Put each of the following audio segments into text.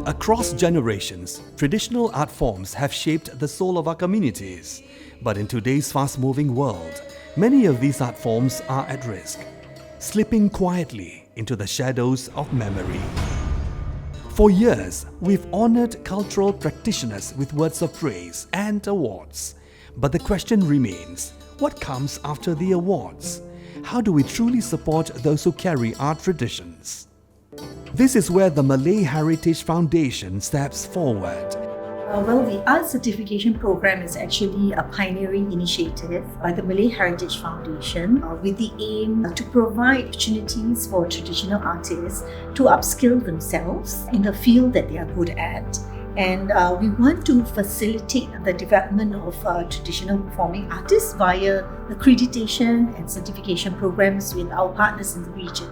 Across generations, traditional art forms have shaped the soul of our communities. But in today's fast-moving world, many of these art forms are at risk, slipping quietly into the shadows of memory. For years, we've honored cultural practitioners with words of praise and awards. But the question remains, what comes after the awards? How do we truly support those who carry our traditions? This is where the Malay Heritage Foundation steps forward. The Arts Certification Programme is actually a pioneering initiative by the Malay Heritage Foundation with the aim to provide opportunities for traditional artists to upskill themselves in the field that they are good at. And we want to facilitate the development of traditional performing artists via accreditation and certification programs with our partners in the region.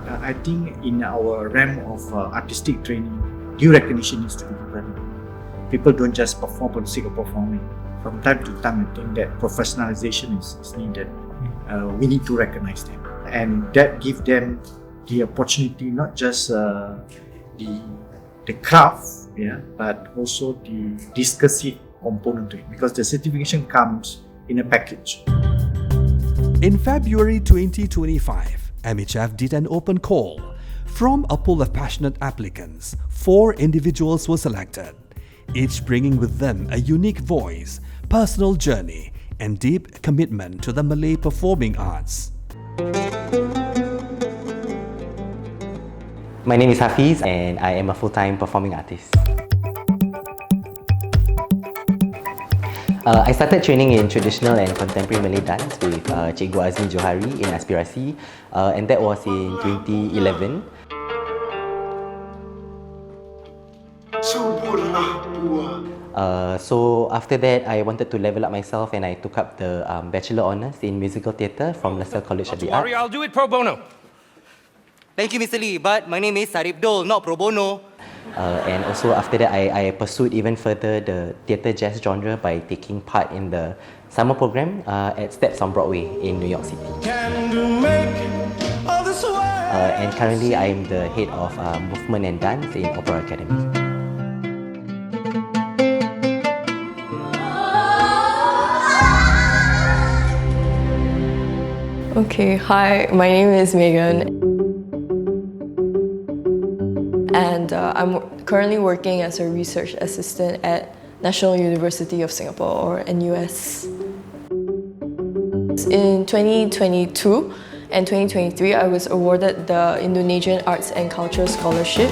I think in our realm of artistic training, due recognition needs to be given. People don't just perform for the sake of performing. From time to time, I think that professionalization is needed. We need to recognize them. And that gives them the opportunity, not just the craft, but also the discursive component to it, because the certification comes in a package. In February 2025, MHF did an open call. From a pool of passionate applicants, 4 individuals were selected, each bringing with them a unique voice, personal journey, and deep commitment to the Malay performing arts. My name is Hafiz and I am a full-time performing artist. I started training in traditional and contemporary Malay dance with Cikgu Azmi Johari in Aspirasi, and that was in 2011. So after that, I wanted to level up myself and I took up the Bachelor Honours in Musical Theatre from Lasalle College of the Arts. I'll do it pro bono. Thank you, Mr. Lee, but my name is Sarip Dol, not pro bono. And also after that, I pursued even further the theatre jazz genre by taking part in the summer program at Steps on Broadway in New York City. And currently, I am the head of movement and dance in Opera Academy. Okay, hi, my name is Megan. And I'm currently working as a research assistant at National University of Singapore, or NUS. In 2022 and 2023, I was awarded the Indonesian Arts and Culture Scholarship.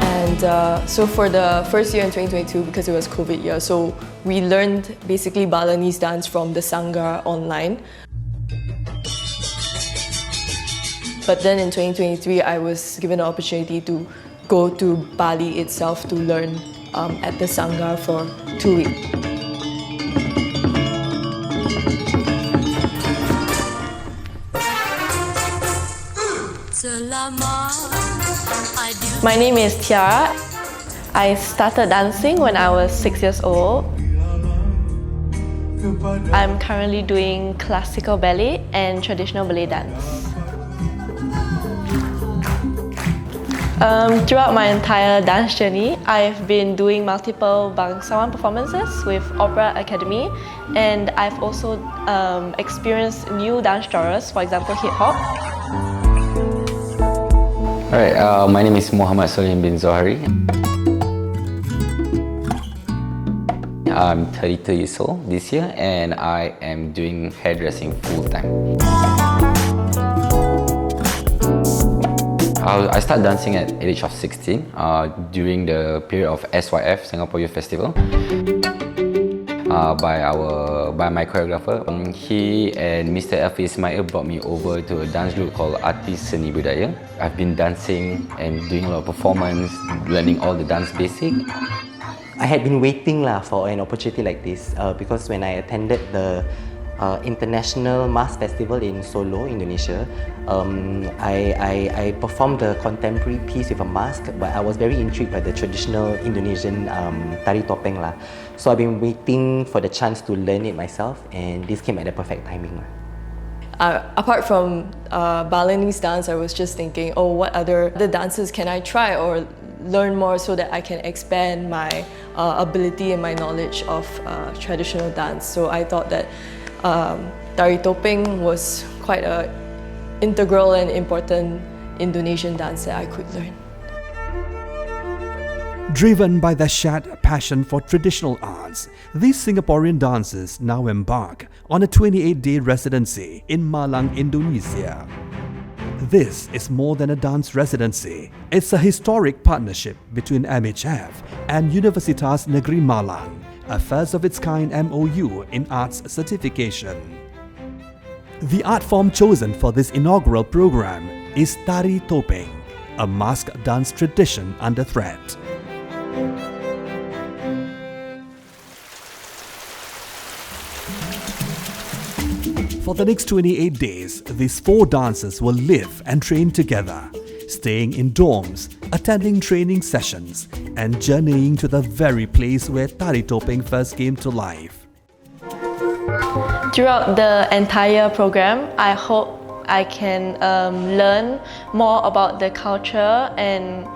And so for the first year in 2022, because it was COVID year, so we learned basically Balinese dance from the Sanggar online. But then in 2023, I was given the opportunity to go to Bali itself to learn at the Sanggar for 2 weeks. My name is Tyara. I started dancing when I was 6 years old. I'm currently doing classical ballet and traditional ballet dance. Throughout my entire dance journey, I've been doing multiple bangsawan performances with Opera Academy, and I've also experienced new dance genres, for example hip-hop. Alright, my name is Muhammad Solihin bin Zohari. I'm 32 years old this year and I am doing hairdressing full-time. I started dancing at the age of 16 during the period of SYF, Singapore Youth Festival, by my choreographer. He and Mr. Elfi Ismail brought me over to a dance group called Artis Seni Budaya. I've been dancing and doing a lot of performance, learning all the dance basics. I had been waiting for an opportunity like this because when I attended the International Mask Festival in Solo, Indonesia, I performed a contemporary piece with a mask, but I was very intrigued by the traditional Indonesian Tari Topeng. So I've been waiting for the chance to learn it myself, and this came at the perfect timing. apart from Balinese dance, I was just thinking, oh, what other dances can I try or learn more so that I can expand my ability and my knowledge of traditional dance. So I thought that Tari Topeng was quite an integral and important Indonesian dance that I could learn. Driven by their shared passion for traditional arts, these Singaporean dancers now embark on a 28-day residency in Malang, Indonesia. This is more than a dance residency. It's a historic partnership between MHF and Universitas Negeri Malang, a first of its kind MOU in arts certification. The art form chosen for this inaugural program is Tari Topeng, a masked dance tradition under threat. For the next 28 days, these 4 dancers will live and train together, staying in dorms, attending training sessions, and journeying to the very place where Tari Topeng first came to life. Throughout the entire program, I hope I can learn more about the culture and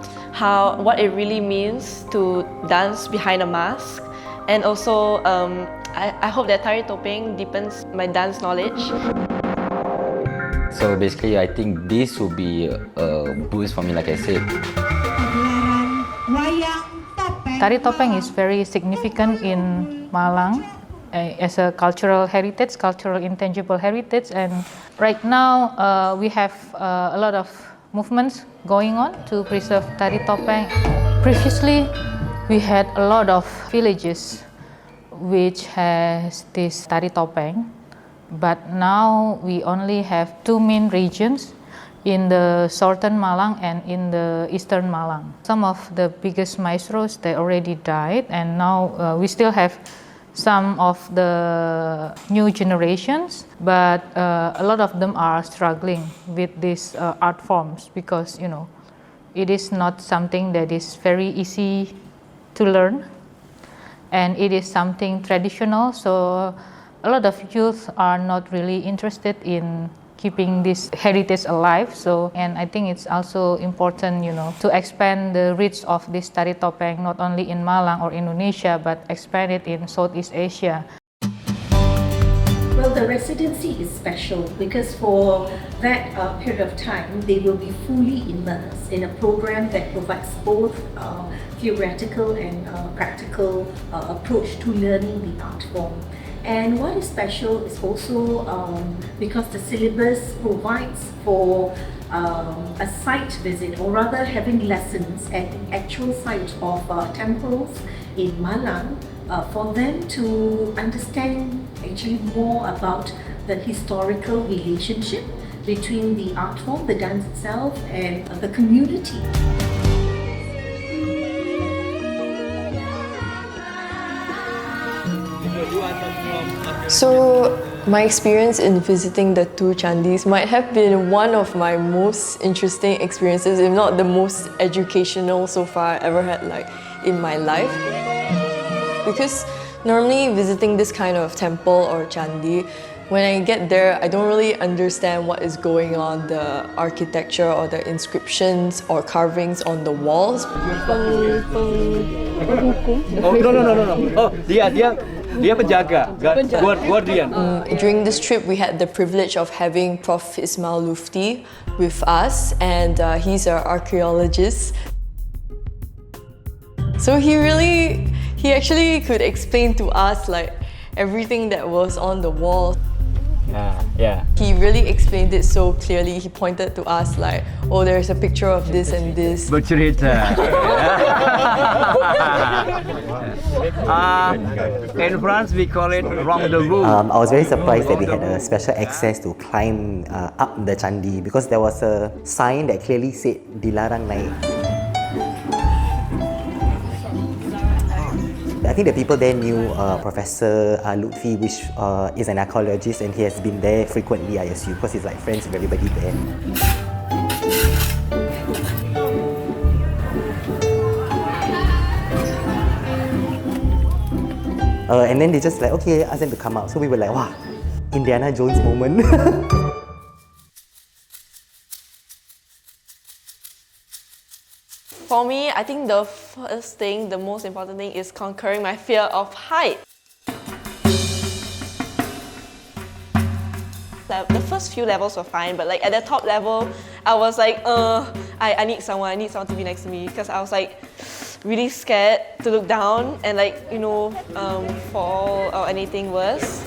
what it really means to dance behind a mask, and also I hope that Tari Topeng deepens my dance knowledge. So basically, I think this will be a boost for me, like I said. Tari Topeng is very significant in Malang as a cultural heritage, cultural intangible heritage, and right now we have a lot of movements going on to preserve Tari Topeng. Previously, we had a lot of villages which has this Tari Topeng, but now we only have 2 main regions, in the southern Malang and in the eastern Malang. Some of the biggest maestros, they already died, and now we still have some of the new generations, but a lot of them are struggling with these art forms because, you know, it is not something that is very easy to learn, and it is something traditional, so a lot of youth are not really interested in keeping this heritage alive. So, and I think it's also important, you know, to expand the reach of this Tari Topeng not only in Malang or Indonesia, but expand it in Southeast Asia. Well, the residency is special because for that period of time, they will be fully immersed in a program that provides both theoretical and practical approach to learning the art form. And what is special is also because the syllabus provides for a site visit, or rather having lessons at the actual site of temples in Malang, for them to understand actually more about the historical relationship between the art form, the dance itself, and the community. So my experience in visiting the 2 chandis might have been one of my most interesting experiences, if not the most educational so far I ever had in my life. Because normally visiting this kind of temple or chandi, when I get there, I don't really understand what is going on, the architecture or the inscriptions or carvings on the walls. Oh, no. Oh, dia penjaga, guardian. During this trip, we had the privilege of having Prof. Ismail Lufti with us, and he's our archaeologist. So he actually could explain to us everything that was on the wall. Yeah. He really explained it so clearly. He pointed to us oh, there's a picture of this and this. Bercerita. In France, we call it rendezvous. I was very surprised that we had a special access to climb up the candi because there was a sign that clearly said dilarang naik. I think the people there knew Professor Lutfi, which is an archaeologist, and he has been there frequently, I assume, because he's friends with everybody there. And then they just okay, ask them to come out. So we were wow, Indiana Jones moment. For me, I think the first thing, the most important thing is conquering my fear of height. The first few levels were fine, but like at the top level, I was like, I need someone to be next to me, because I was like really scared to look down and like, you know, fall or anything worse.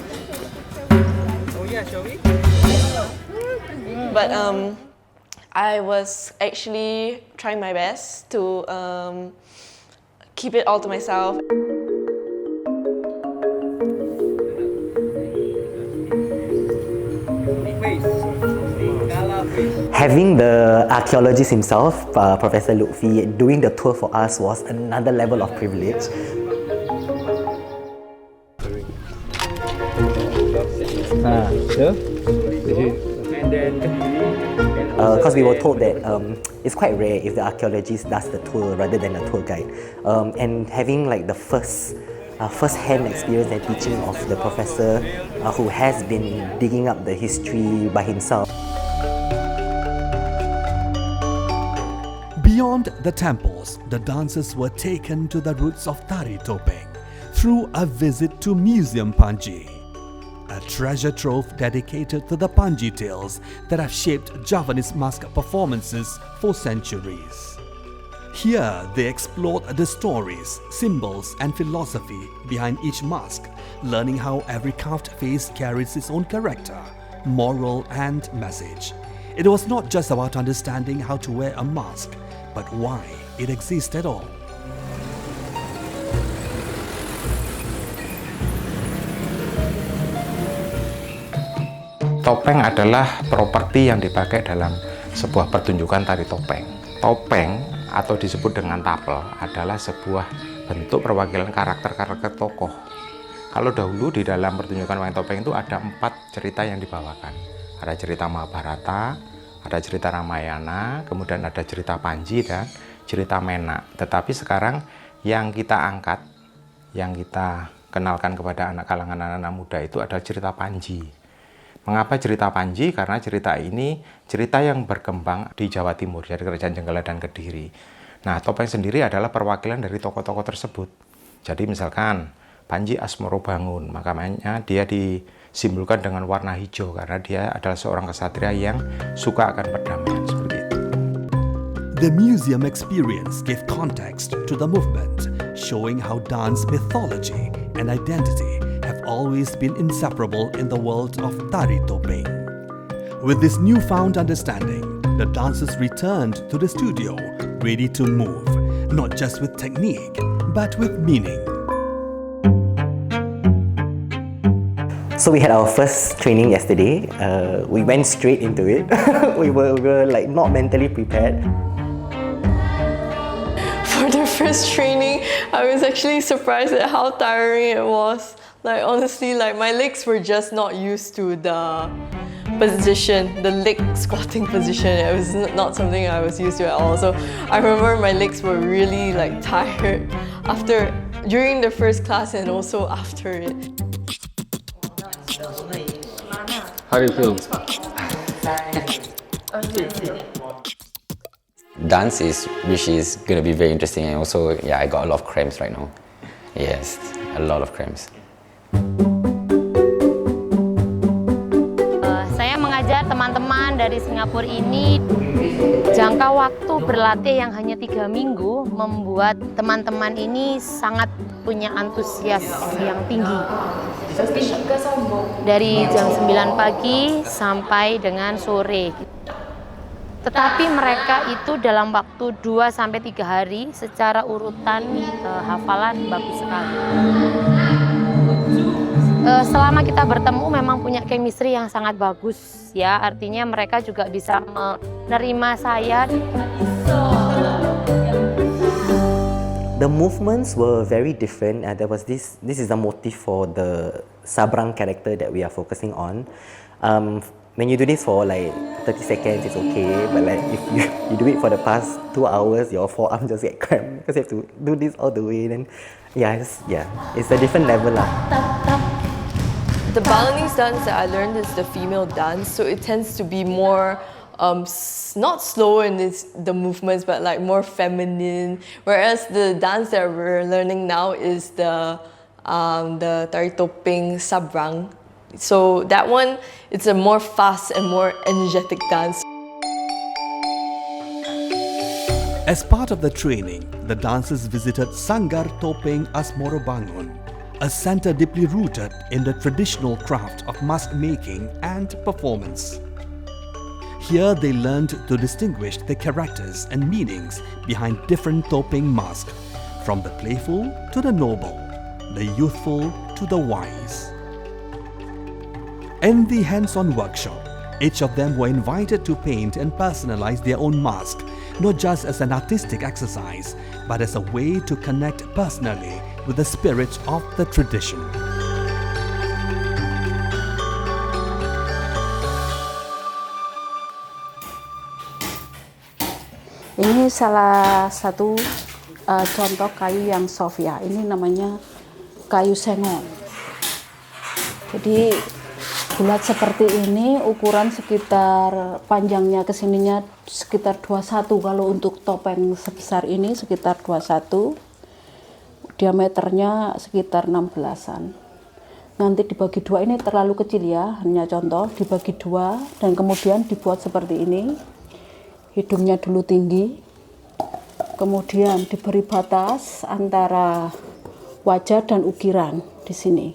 Oh yeah, shall we? But I was actually trying my best to keep it all to myself. Having the archaeologist himself, Professor Lutfi, doing the tour for us was another level of privilege. Because we were told that it's quite rare if the archaeologist does the tour rather than a tour guide. And having like the first-hand experience and teaching of the professor who has been digging up the history by himself. Beyond the temples, the dancers were taken to the roots of Tari Topeng through a visit to Museum Panji, a treasure trove dedicated to the Panji tales that have shaped Javanese mask performances for centuries. Here, they explored the stories, symbols and philosophy behind each mask, learning how every carved face carries its own character, moral and message. It was not just about understanding how to wear a mask, but why it exists at all. Topeng adalah properti yang dipakai dalam sebuah pertunjukan tari topeng. Topeng atau disebut dengan tapel adalah sebuah bentuk perwakilan karakter-karakter tokoh. Kalau dahulu di dalam pertunjukan wayang topeng itu ada 4 cerita yang dibawakan. Ada cerita Mahabharata, ada cerita Ramayana, kemudian ada cerita Panji dan cerita Menak. Tetapi sekarang yang kita angkat, yang kita kenalkan kepada kalangan anak-anak muda itu adalah cerita Panji. Mengapa cerita Panji? Karena cerita ini cerita yang berkembang di Jawa Timur, dari Kerajaan Jenggala dan Kediri. Nah, topeng sendiri adalah perwakilan dari tokoh-tokoh tersebut. Jadi misalkan Panji Asmoro Bangun, makanya dia disimbolkan dengan warna hijau karena dia adalah seorang kesatria yang suka akan perdamaian, seperti itu. The museum experience gave context to the movement, showing how dance mythology and identity have always been inseparable in the world of Tari Topeng. With this newfound understanding, the dancers returned to the studio, ready to move, not just with technique, but with meaning. So we had our first training yesterday. We went straight into it. we were like not mentally prepared. For the first training, I was actually surprised at how tiring it was. Like honestly, like my legs were just not used to the position, the leg squatting position. It was not something I was used to at all. So I remember my legs were really like tired during the first class and also after it. How do you feel? Dance which is gonna be very interesting, and also I got a lot of cramps right now. Yes, a lot of cramps. Saya mengajar teman-teman dari Singapura ini. Jangka waktu berlatih yang hanya 3 minggu membuat teman-teman ini sangat punya antusias yang tinggi. Dari jam 9 pagi sampai dengan sore. Tetapi mereka itu dalam waktu 2-3 hari secara urutan hafalan bagus sekali. Selama kita bertemu memang punya chemistry yang sangat bagus ya, artinya mereka juga bisa menerima saya. The movements were very different. There was this is a motif for the Sabrang character that we are focusing on. When you do this for like 30 seconds, it's okay. But like if you do it for the past 2 hours, your forearm just get cramped because you have to do this all the way. Then it's a different level lah. The Balinese dance that I learned is the female dance, so it tends to be more not slower in the movements, but like more feminine. Whereas the dance that we're learning now is the Tari Topeng Sabrang. So that one, it's a more fast and more energetic dance. As part of the training, the dancers visited Sanggar Topeng Asmorobangun, a center deeply rooted in the traditional craft of mask making and performance. Here they learned to distinguish the characters and meanings behind different Topeng masks, from the playful to the noble, the youthful to the wise. In the hands-on workshop, each of them were invited to paint and personalize their own mask, not just as an artistic exercise, but as a way to connect personally with the spirit of the tradition. Ini salah satu contoh kayu yang soft ya. Ini namanya kayu sengon. Jadi bulat seperti ini, ukuran sekitar panjangnya kesininya sekitar 21. Kalau untuk topeng sebesar ini sekitar 21, diameternya sekitar 16-an. Nanti dibagi dua, ini terlalu kecil ya, hanya contoh, dibagi dua dan kemudian dibuat seperti ini. Hidungnya dulu tinggi, kemudian diberi batas antara wajah dan ukiran di sini.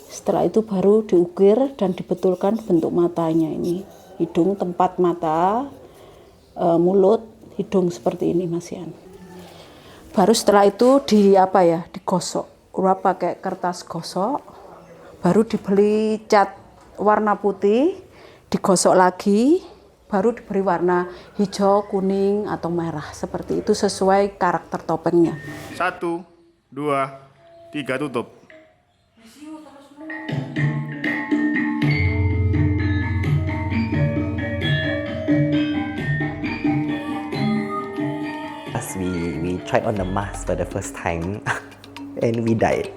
Setelah itu baru diukir dan dibetulkan bentuk matanya ini. Hidung tempat mata, mulut, hidung seperti ini Mas Yan. Baru setelah itu digosok. Urap pakai kertas gosok, baru dibeli cat warna putih, digosok lagi, baru diberi warna hijau, kuning, atau merah. Seperti itu sesuai karakter topengnya. 1, 2, 3, tutup. We tried on the mask for the first time and we died.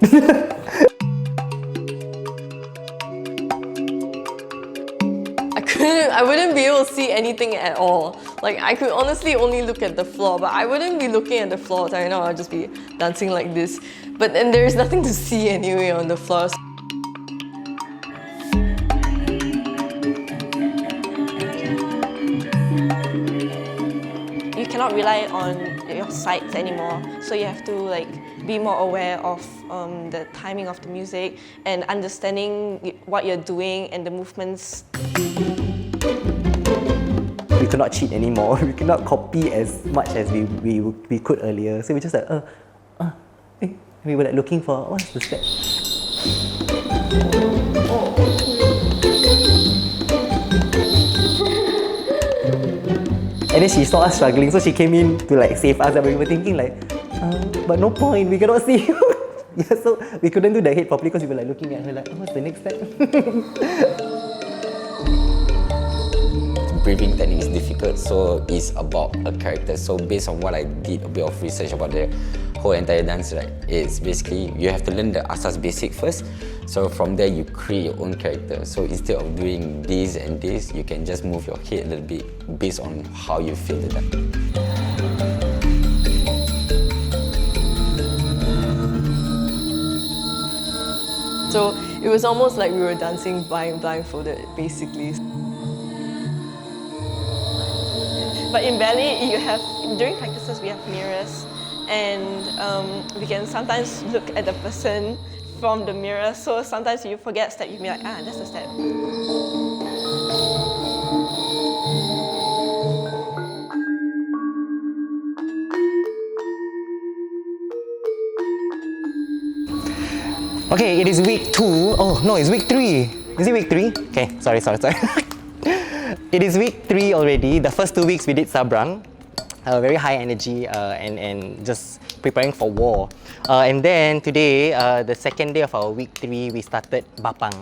I wouldn't be able to see anything at all. Like, I could honestly only look at the floor, but I wouldn't be looking at the floor. I know I'll just be dancing like this. But then there's nothing to see anyway on the floor. You cannot rely on your sights anymore, so you have to be more aware of the timing of the music and understanding what you're doing and the movements. We could not cheat anymore. We could not copy as much as we could earlier. So we just we were looking for what's the step. And then she saw us struggling, so she came in to save us. And we were thinking but no point, we cannot see you. Yeah, so we couldn't do the head properly because we were looking at her what's the next step? Breathing technique is difficult, so it's about a character. So based on what I did a bit of research about the whole entire dance, it's basically you have to learn the asas basic first. So from there you create your own character. So instead of doing this and this, you can just move your head a little bit based on how you feel the dance. So it was almost like we were dancing blindfolded, basically. But in ballet, during practices we have mirrors, and we can sometimes look at the person from the mirror. So sometimes you forget a step, you be like, that's a step. Okay, it is week 2. Oh no, it's week 3. Is it week 3? Okay, sorry. It is week 3 already. The first 2 weeks we did Sabrang, very high energy and just preparing for war. And then today, the second day of our week 3, we started Bapang.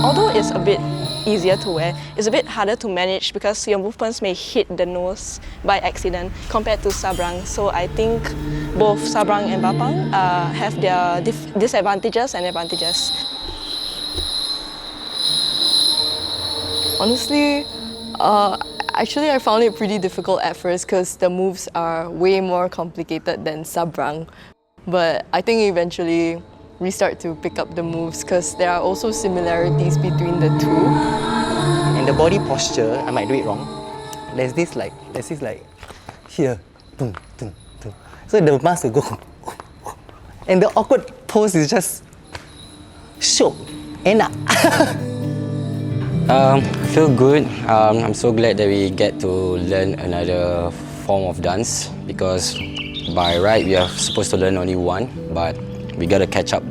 Although it's a bit easier to wear, it's a bit harder to manage because your movements may hit the nose by accident compared to Sabrang. So I think both Sabrang and Bapang have their disadvantages and advantages. Honestly, actually I found it pretty difficult at first because the moves are way more complicated than sabrang. But I think eventually we start to pick up the moves because there are also similarities between the two. And the body posture, I might do it wrong. There's this like here. So the mask will go. And the awkward pose is just show. Enak. Feel good. I'm so glad that we get to learn another form of dance because by right we are supposed to learn only one, but we got to catch up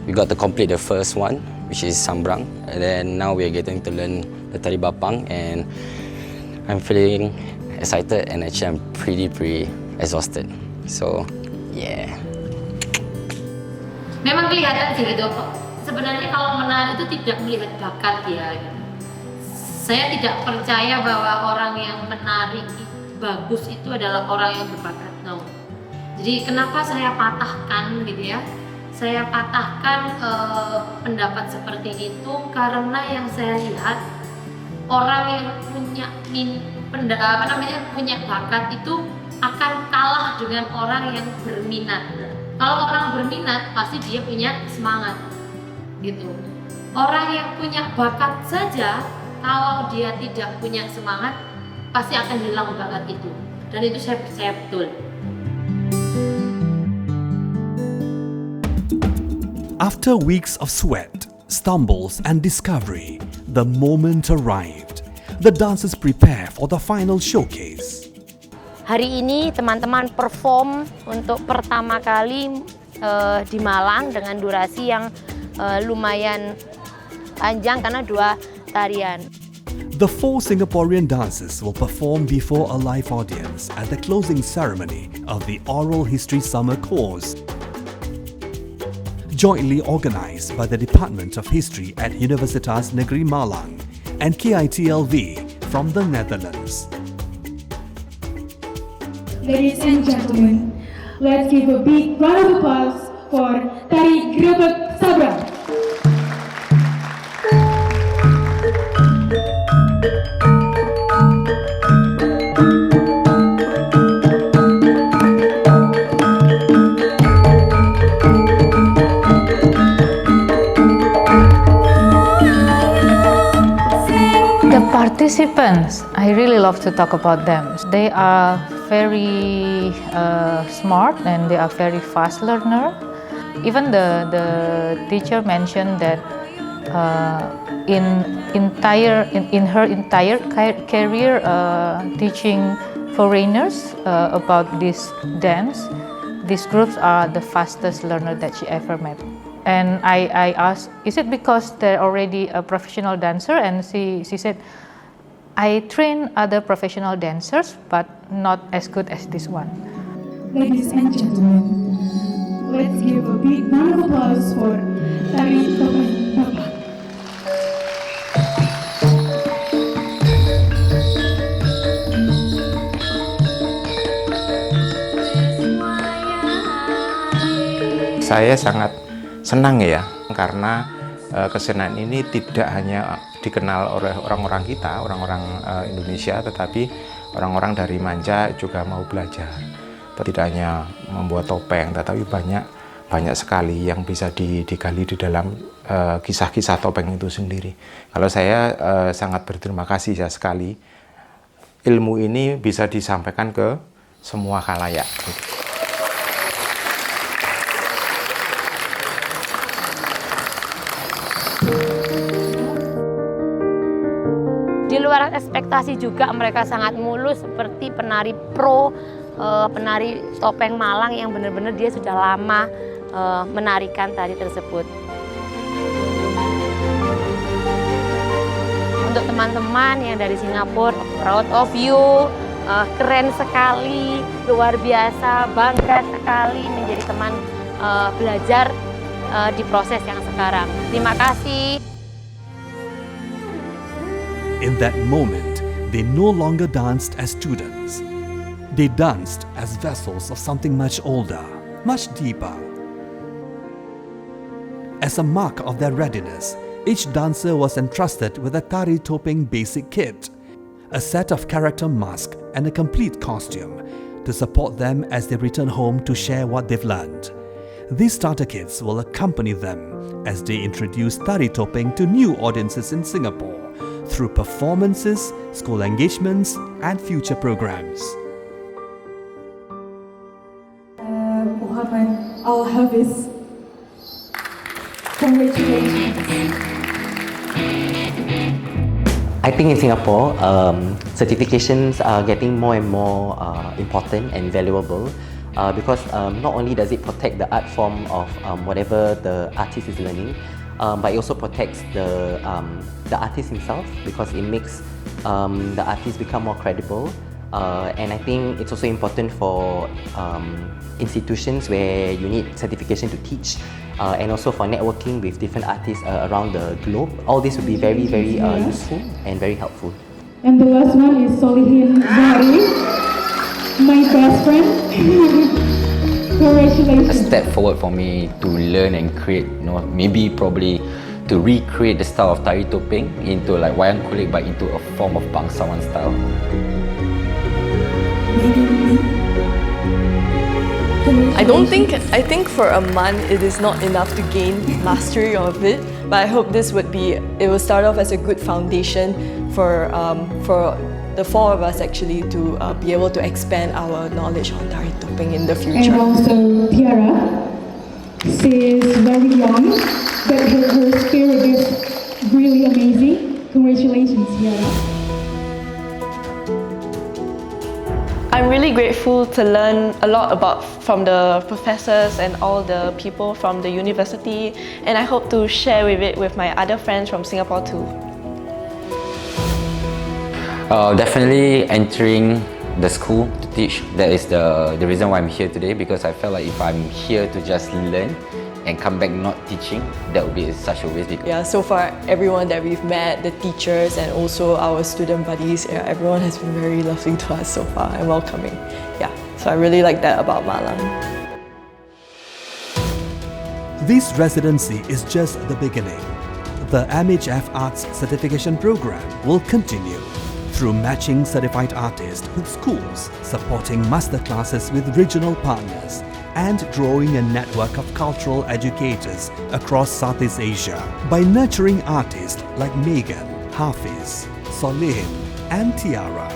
we got to complete the first one, which is sambrang, and then now we are getting to learn the tari bapang, and I'm feeling excited and actually I'm pretty exhausted. So yeah. Memang kelihatan sih gitu. Sebenarnya kalau menari itu tidak melihat bakat ya. Saya tidak percaya bahwa orang yang menari bagus itu adalah orang yang berbakat. No. Jadi kenapa saya patahkan gitu ya? Saya patahkan pendapat seperti itu karena yang saya lihat orang yang punya bakat itu akan kalah dengan orang yang berminat. Kalau orang berminat pasti dia punya semangat. Gitu. Orang yang punya bakat saja kalau dia tidak punya semangat pasti akan hilang bakat itu, dan itu saya percaya betul. After weeks of sweat, stumbles and discovery, the moment arrived. The dancers prepare for the final showcase. Hari ini teman-teman perform untuk pertama kali di Malang dengan durasi yang lumayan panjang karena 2 tarian. The 4 Singaporean dancers will perform before a live audience at the closing ceremony of the Oral History Summer Course, jointly organized by the Department of History at Universitas Negeri Malang and KITLV from the Netherlands. Ladies and gentlemen, let's give a big round of applause for Tari Grebek Sabrang. The participants, I really love to talk about them. They are very smart and they are very fast learner. Even the teacher mentioned that in her entire career teaching foreigners about this dance, these groups are the fastest learner that she ever met. And I asked, is it because they're already a professional dancer? And she said, I train other professional dancers, but not as good as this one. Ladies and gentlemen, let's give a big round of applause for Tari Topeng. Saya sangat senang ya, karena kesenian ini tidak hanya dikenal oleh orang-orang kita, orang-orang Indonesia, tetapi orang-orang dari manca juga mau belajar. Tidak hanya membuat topeng, tetapi banyak sekali yang bisa digali di dalam kisah-kisah topeng itu sendiri. Kalau saya sangat berterima kasih ya sekali, ilmu ini bisa disampaikan ke semua khalayak. Di luar ekspektasi juga mereka sangat mulus seperti penari pro, penari topeng Malang yang benar-benar dia sudah lama menarikan tari tersebut. Untuk teman-teman yang dari Singapura, proud of you, keren sekali, luar biasa, bangga sekali menjadi teman belajar di proses yang sekarang. Terima kasih. In that moment, they no longer danced as students. They danced as vessels of something much older, much deeper. As a mark of their readiness, Each dancer was entrusted with a Tari Topeng basic kit, a set of character mask and a complete costume to support them as they return home to share what they've learned. These starter kits will accompany them as they introduce Tari Topeng to new audiences in Singapore through performances, school engagements and future programs. Muhammad Al-Hafiz. Congratulations. I think in Singapore, certifications are getting more and more important and valuable because not only does it protect the art form of whatever the artist is learning, but it also protects the artist himself because it makes the artist become more credible. And I think it's also important for institutions where you need certification to teach and also for networking with different artists around the globe. All this will be very, very useful and very helpful. And the last one is Solihin and my best friend. Congratulations. A step forward for me to learn and create, maybe probably to recreate the style of Tari Topeng into like wayang kulit but into a form of bangsawan style. I think for a month it is not enough to gain mastery of it, but I hope it will start off as a good foundation for the four of us actually to be able to expand our knowledge on Tari Topeng in the future. And also Tyara, she is very young, but her spirit is really amazing. Congratulations, Tyara. I'm really grateful to learn a lot from the professors and all the people from the university, and I hope to share it with my other friends from Singapore too. Definitely entering the school to teach. That is the reason why I'm here today, because I felt like if I'm here to just learn and come back not teaching, that would be such a waste. Yeah, so far everyone that we've met, the teachers and also our student buddies, everyone has been very lovely to us so far and welcoming. Yeah, so I really like that about Malang. This residency is just the beginning. The MHF Arts Certification Programme will continue through matching certified artists with schools, supporting masterclasses with regional partners, and growing a network of cultural educators across Southeast Asia. By nurturing artists like Megan, Hafiz, Solihin and Tyara,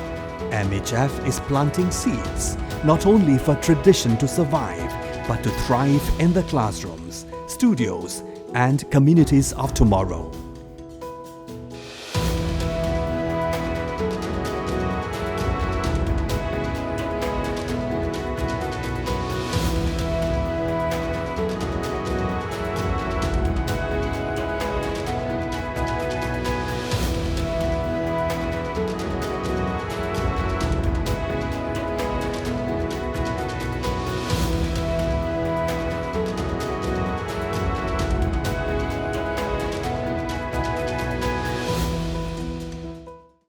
MHF is planting seeds, not only for tradition to survive, but to thrive in the classrooms, studios and communities of tomorrow.